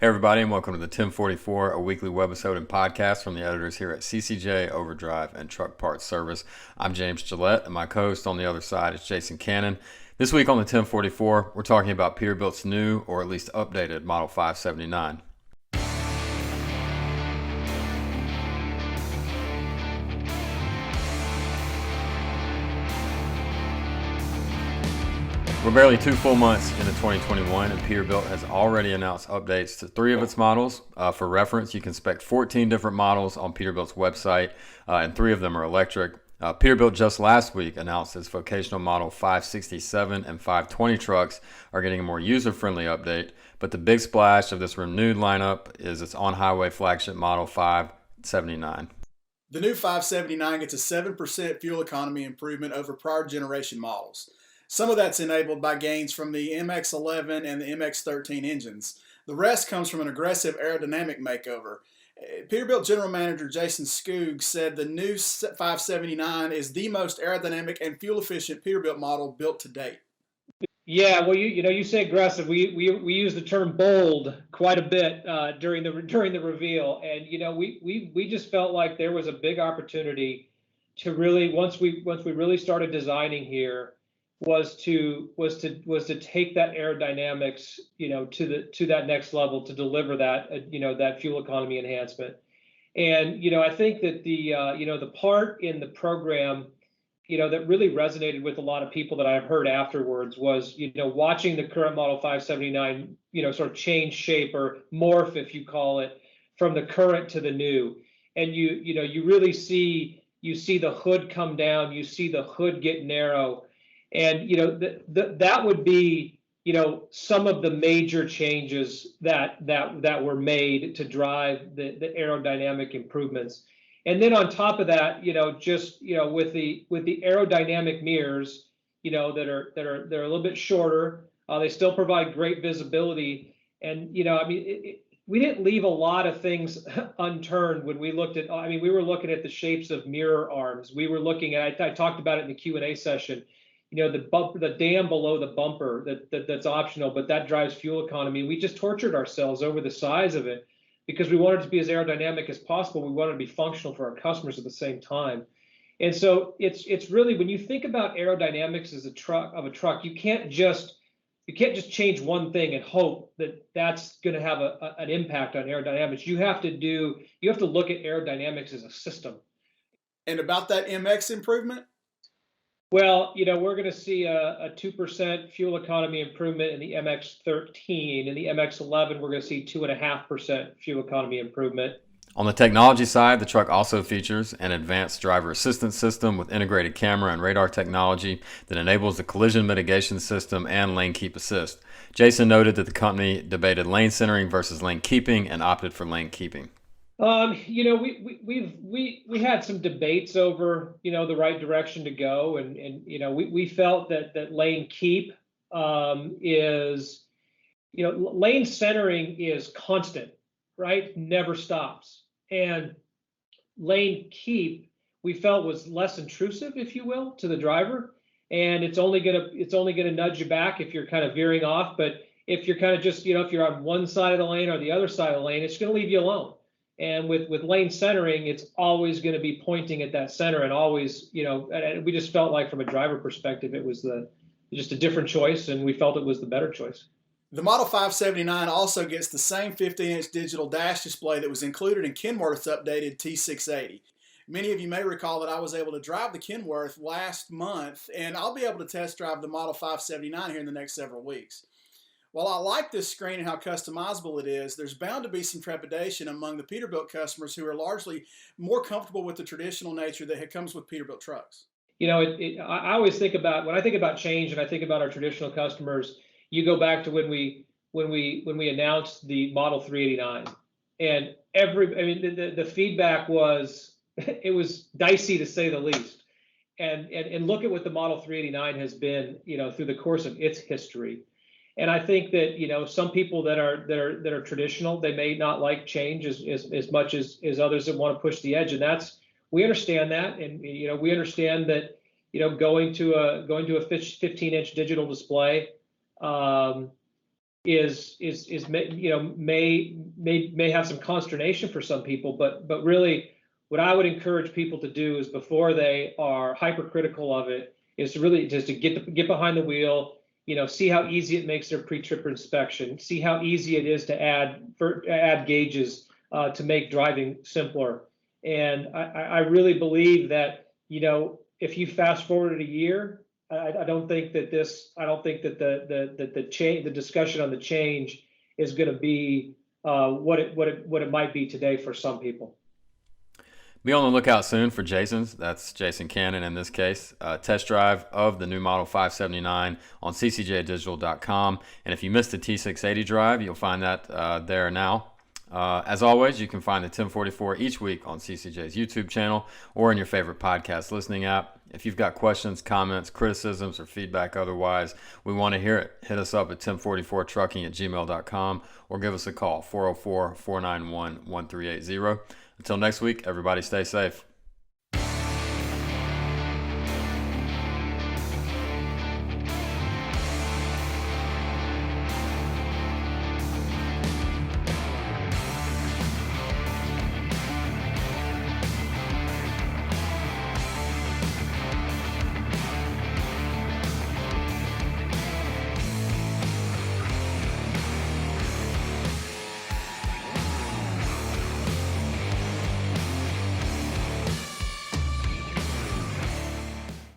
Hey everybody, and welcome to the 1044, a weekly webisode and podcast from the editors here at CCJ, Overdrive, and Truck Parts Service. I'm James Gillette, and my co-host on the other side is Jason Cannon. This week on the 1044, we're talking about Peterbilt's new, or at least updated, Model 579. We're barely 2 full months into 2021, and Peterbilt has already announced updates to 3 of its models. For reference, you can spec 14 different models on Peterbilt's website, and 3 of them are electric. Peterbilt just last week announced its vocational model 567 and 520 trucks are getting a more user-friendly update, but the big splash of this renewed lineup is its on-highway flagship model 579. The new 579 gets a 7% fuel economy improvement over prior generation models. Some of that's enabled by gains from the MX-11 and the MX-13 engines. The rest comes from an aggressive aerodynamic makeover. Peterbilt General Manager Jason Skoog said the new 579 is the most aerodynamic and fuel-efficient Peterbilt model built to date. Yeah, well, you say aggressive. We use the term bold quite a bit during the reveal, and we just felt like there was a big opportunity to really once we really started designing here was to take that aerodynamics to that next level to deliver that that fuel economy enhancement. And I think that the part in the program that really resonated with a lot of people that I've heard afterwards was watching the current Model 579 sort of change shape or morph, if you call it, from the current to the new. And you really see the hood come down, you see the hood get narrow. And that would be some of the major changes that were made to drive the aerodynamic improvements. And then on top of that, just with the aerodynamic mirrors, that are a little bit shorter, they still provide great visibility. And we didn't leave a lot of things unturned when we looked at. We were looking at the shapes of mirror arms. We were looking at. I talked about it in the Q&A session. The dam below the bumper that's optional, but that drives fuel economy. We just tortured ourselves over the size of it because we wanted to be as aerodynamic as possible. We wanted to be functional for our customers at the same time. And so it's really, when you think about aerodynamics as a truck, you can't just change one thing and hope that that's going to have an impact on aerodynamics. You have to look at aerodynamics as a system. And about that MX improvement? Well, we're going to see a 2% fuel economy improvement in the MX-13. In the MX-11, we're going to see 2.5% fuel economy improvement. On the technology side, the truck also features an advanced driver assistance system with integrated camera and radar technology that enables the collision mitigation system and lane keep assist. Jason noted that the company debated lane centering versus lane keeping and opted for lane keeping. We had some debates over the right direction to go, and we felt that lane keep is lane centering is constant, right? Never stops. And lane keep we felt was less intrusive, if you will, to the driver, and it's only gonna nudge you back if you're kind of veering off. But if you're kind of just if you're on one side of the lane or the other side of the lane, it's going to leave you alone. And with lane centering, it's always going to be pointing at that center, and always, and we just felt like from a driver perspective, it was just a different choice, and we felt it was the better choice. The Model 579 also gets the same 15-inch digital dash display that was included in Kenworth's updated T680. Many of you may recall that I was able to drive the Kenworth last month, and I'll be able to test drive the Model 579 here in the next several weeks. While I like this screen and how customizable it is, there's bound to be some trepidation among the Peterbilt customers who are largely more comfortable with the traditional nature that comes with Peterbilt trucks. I always think about, when I think about change and I think about our traditional customers, you go back to when we announced the Model 389, and the feedback was it was dicey, to say the least. And look at what the Model 389 has been, through the course of its history. And I think that some people that are traditional, they may not like change as much as others that want to push the edge, and we understand that, and we understand that going to a 15-inch digital display may have some consternation for some people, but really what I would encourage people to do is, before they are hypercritical of it, is to really just to get behind the wheel, see how easy it makes their pre-trip inspection, see how easy it is to add gauges to make driving simpler. And I really believe that, if you fast forwarded a year, I don't think that the discussion on the change is going to be what it might be today for some people. Be on the lookout soon for Jason's, that's Jason Cannon in this case, test drive of the new model 579 on ccjdigital.com. And if you missed the T680 drive, you'll find that there now. As always, you can find the 1044 each week on CCJ's YouTube channel or in your favorite podcast listening app. If you've got questions, comments, criticisms, or feedback otherwise, we want to hear it. Hit us up at 1044trucking@gmail.com or give us a call, 404-491-1380. Until next week, everybody stay safe.